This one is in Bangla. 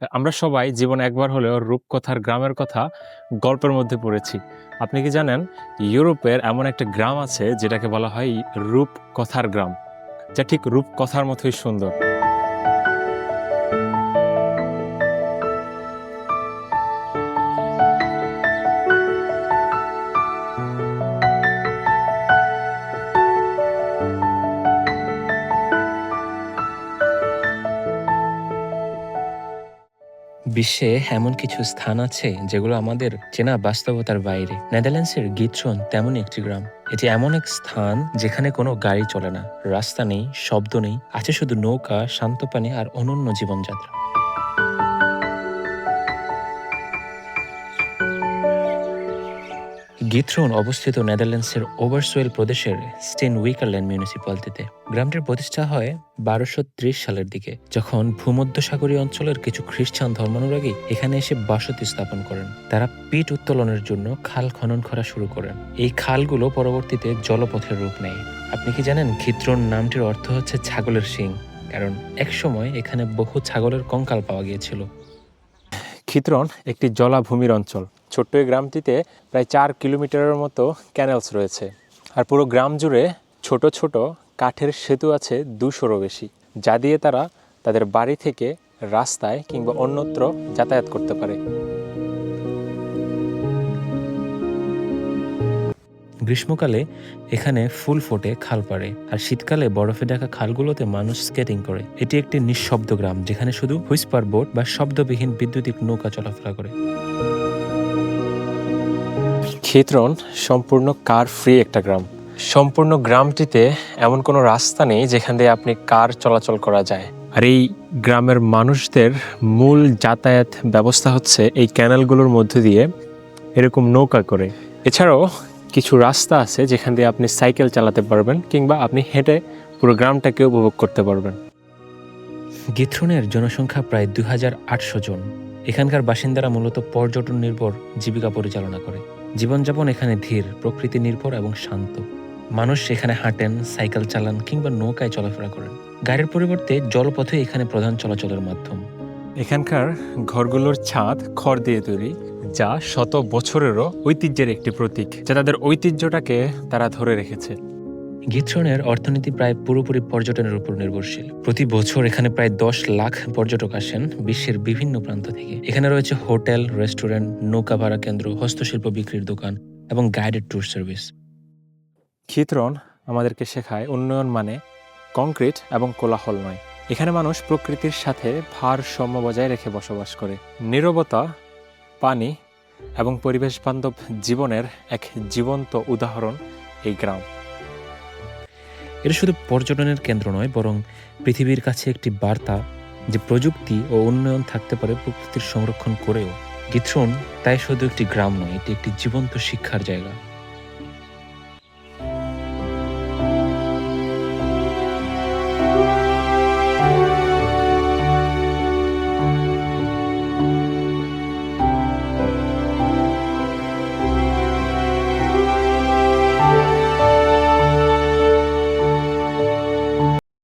আমরা সবাই জীবনে একবার হলেও রূপকথার গ্রামের কথা গল্পের মধ্যে পড়েছি। আপনি কি জানেন ইউরোপের এমন একটা গ্রাম আছে যেটাকে বলা হয় রূপকথার গ্রাম, যা ঠিক রূপকথার মতোই সুন্দর। বিশ্বে এমন কিছু স্থান আছে যেগুলো আমাদের চেনা বাস্তবতার বাইরে। নেদারল্যান্ডসের গিথ্রন তেমনই একটি গ্রাম। এটি এমন এক স্থান যেখানে কোনো গাড়ি চলে না, রাস্তা নেই, শব্দ নেই, আছে শুধু নৌকা, শান্ত পানি আর অনন্য জীবনযাত্রা। গিথ্রন অবস্থিত নেদারল্যান্ডসের ওভারসোয়েল প্রদেশের স্টেন উইকারল্যান্ড মিউনিসিপ্যালিটিতে। গ্রামটির প্রতিষ্ঠা হয় 1230 সালের দিকে, যখন ভূমধ্যসাগরীয় অঞ্চলের কিছু খ্রিস্টান ধর্মানুরাগী এখানে এসে বসতি স্থাপন করেন। তারা পিট উত্তোলনের জন্য খাল খনন করা শুরু করেন। এই খালগুলো পরবর্তীতে জলপথের রূপ নেয়। আপনি কি জানেন গিথ্রন নামটির অর্থ হচ্ছে ছাগলের শিং, কারণ একসময় এখানে বহু ছাগলের কঙ্কাল পাওয়া গিয়েছিল। খিত্রন একটি জলাভূমির অঞ্চল। ছোট্ট এই গ্রামটিতে প্রায় 4 কিলোমিটারের মতো ক্যানেলস রয়েছে, আর পুরো গ্রাম জুড়ে ছোট ছোট কাঠের সেতু আছে 200-রও বেশি, যা দিয়ে তারা তাদের বাড়ি থেকে রাস্তায় কিংবা অন্যত্র যাতায়াত করতে পারে। গ্রীষ্মকালে এখানে ফুল ফোটে খাল পাড়ে, আর শীতকালে বরফে ঢাকা খালগুলোতে মানুষ স্কেটিং করে। এটি একটি নিঃশব্দ গ্রাম যেখানে শুধু হুইস্পার বোট বা শব্দবিহীন বৈদ্যুতিক নৌকা চলাফেরা করে। খিত্রন সম্পূর্ণ কার ফ্রি একটা গ্রাম। সম্পূর্ণ গ্রামটিতে এমন কোনো রাস্তা নেই যেখান দিয়ে আপনি কার চলাচল করা যায়। আর এই গ্রামের মানুষদের মূল যাতায়াত ব্যবস্থা হচ্ছে এই ক্যানেলগুলোর মধ্য দিয়ে এরকম নৌকা করে। এছাড়াও কিছু রাস্তা আছে যেখান দিয়ে আপনি সাইকেল চালাতে পারবেন কিংবা আপনি হেঁটে পুরো গ্রামটাকে উপভোগ করতে পারবেন। গিথ্রনের জনসংখ্যা প্রায় 2800 জন। এখানকার বাসিন্দারা মূলত পর্যটন নির্ভর জীবিকা পরিচালনা করে। জীবনযাপন এখানে ধীর, প্রকৃতি নির্ভর এবং শান্ত। মানুষ এখানে হাঁটেন, সাইকেল চালান কিংবা নৌকায় চলাফেরা করেন। গাড়ির পরিবর্তে জলপথে এখানে প্রধান চলাচলের মাধ্যম। এখানকার ঘরগুলোর ছাদ খড় দিয়ে তৈরি, যা শত বছরেরও ঐতিহ্যের একটি প্রতীক, যা তাদের ঐতিহ্যটাকে তারা ধরে রেখেছে। গিথ্রনের অর্থনীতি প্রায় পুরোপুরি পর্যটনের উপর নির্ভরশীল। প্রতি বছর এখানে প্রায় 10 লাখ পর্যটক আসেন বিশ্বের বিভিন্ন প্রান্ত থেকে। এখানে রয়েছে হোটেল, রেস্টুরেন্ট, নৌকা ভাড়া কেন্দ্র, হস্তশিল্প বিক্রির দোকান এবং গাইডেড ট্যুর সার্ভিস। খিত্রন আমাদেরকে শেখায় উন্নয়ন মানে কংক্রিট এবং কোলাহল নয়। এখানে মানুষ প্রকৃতির সাথে ভারসাম্য বজায় রেখে বসবাস করে। নীরবতা, পানি এবং পরিবেশ বান্ধব জীবনের এক জীবন্ত উদাহরণ এই গ্রাম। এটা শুধু পর্যটনের কেন্দ্র নয়, বরং পৃথিবীর কাছে একটি বার্তা যে প্রযুক্তি ও উন্নয়ন থাকতে পারে প্রকৃতির সংরক্ষণ করেও। গিথ্রন তাই শুধু একটি গ্রাম নয়, এটি একটি জীবন্ত শিক্ষার জায়গা।